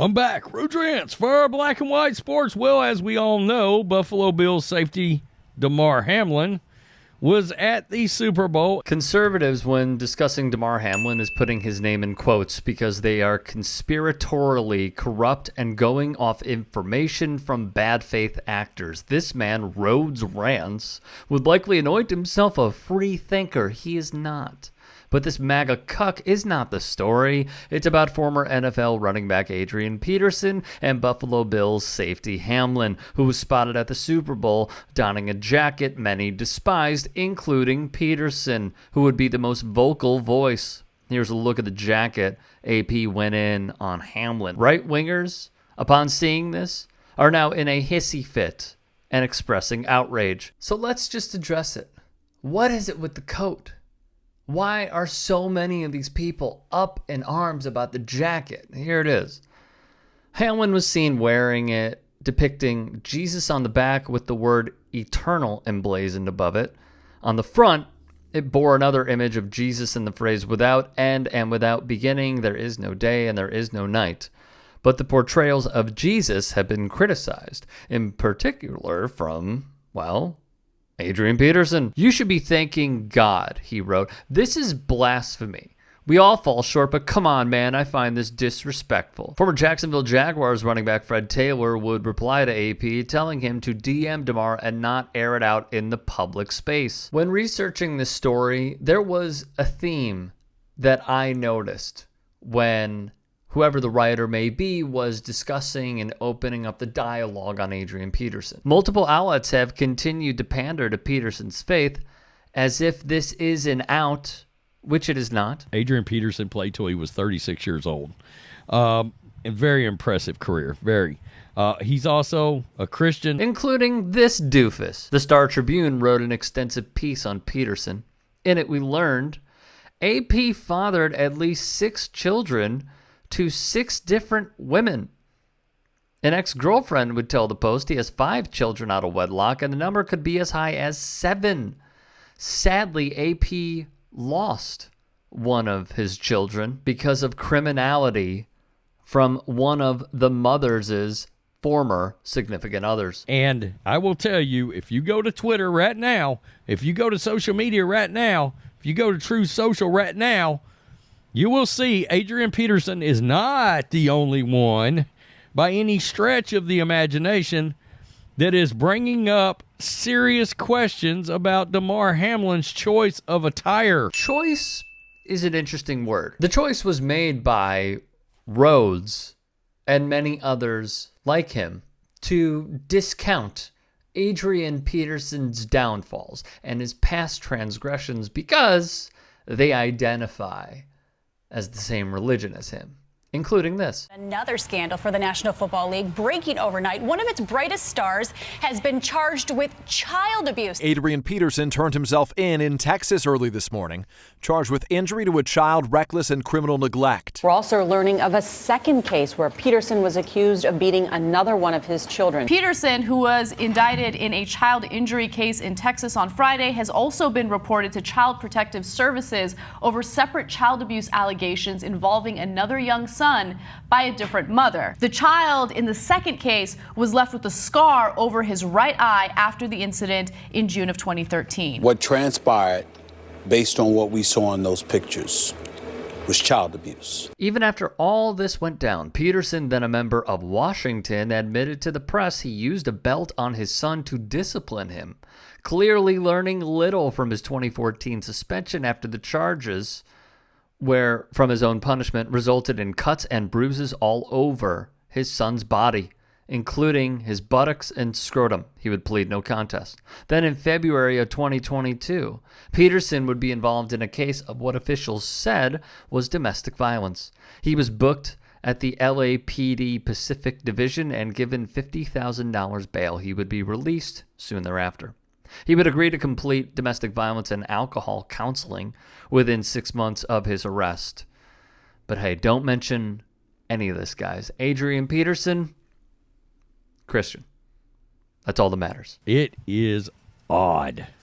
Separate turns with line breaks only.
I'm back. Rodrance for Black and White Sports. Well, as we all know, Buffalo Bills safety Damar Hamlin was at the Super Bowl.
Conservatives, when discussing Damar Hamlin, is putting his name in quotes because they are conspiratorially corrupt and going off information from bad faith actors. This man, Rhodes Rance, would likely anoint himself a free thinker. He is not. But this MAGA cuck is not the story. It's about former NFL running back Adrian Peterson and Buffalo Bills safety Hamlin, who was spotted at the Super Bowl donning a jacket many despised, including Peterson, who would be the most vocal voice. Here's a look at the jacket. AP went in on Hamlin. Right-wingers, upon seeing this, are now in a hissy fit and expressing outrage. So let's just address it. What is it with the coat? Why are so many of these people up in arms about the jacket? Here it is. Hamlin was seen wearing it, depicting Jesus on the back with the word eternal emblazoned above it. On the front, it bore another image of Jesus in the phrase, without end and without beginning, there is no day and there is no night. But the portrayals of Jesus have been criticized, in particular from, well, Adrian Peterson. You should be thanking God, he wrote. This is blasphemy. We all fall short, but come on, man, I find this disrespectful. Former Jacksonville Jaguars running back Fred Taylor would reply to AP, telling him to DM Damar and not air it out in the public space. When researching this story, there was a theme that I noticed when whoever the writer may be was discussing and opening up the dialogue on Adrian Peterson. Multiple outlets have continued to pander to Peterson's faith as if this is an out, which it is not.
Adrian Peterson played till he was 36 years old. A very impressive career, very. He's also a Christian.
Including this doofus. The Star Tribune wrote an extensive piece on Peterson. In it, we learned AP fathered at least 6 children to 6 different women. An ex-girlfriend would tell the Post he has 5 children out of wedlock, and the number could be as high as 7. Sadly, AP lost one of his children because of criminality from one of the mother's former significant others.
And I will tell you, if you go to Twitter right now, if you go to social media right now, if you go to True Social right now, you will see Adrian Peterson is not the only one by any stretch of the imagination that is bringing up serious questions about Damar Hamlin's choice of attire.
Choice is an interesting word. The choice was made by Rhodes and many others like him to discount Adrian Peterson's downfalls and his past transgressions because they identify as the same religion as him, including this.
Another scandal for the National Football League breaking overnight. One of its brightest stars has been charged with child abuse.
Adrian Peterson turned himself in Texas early this morning, charged with injury to a child, reckless and criminal neglect.
We're also learning of a second case where Peterson was accused of beating another one of his children.
Peterson, who was indicted in a child injury case in Texas on Friday, has also been reported to Child Protective Services over separate child abuse allegations involving another young son by a different mother. The child in the second case was left with a scar over his right eye after the incident in June of 2013.
What transpired, based on what we saw in those pictures, was child abuse.
Even after all this went down, Peterson, then a member of Washington, admitted to the press he used a belt on his son to discipline him, clearly learning little from his 2014 suspension after the charges, where from his own punishment resulted in cuts and bruises all over his son's body, including his buttocks and scrotum. He would plead no contest. Then in February of 2022, Peterson would be involved in a case of what officials said was domestic violence. He was booked at the LAPD Pacific Division and given $50,000 bail. He would be released soon thereafter. He would agree to complete domestic violence and alcohol counseling within 6 months of his arrest. But hey, don't mention any of this, guys. Adrian Peterson, Christian. That's all that matters.
It is odd.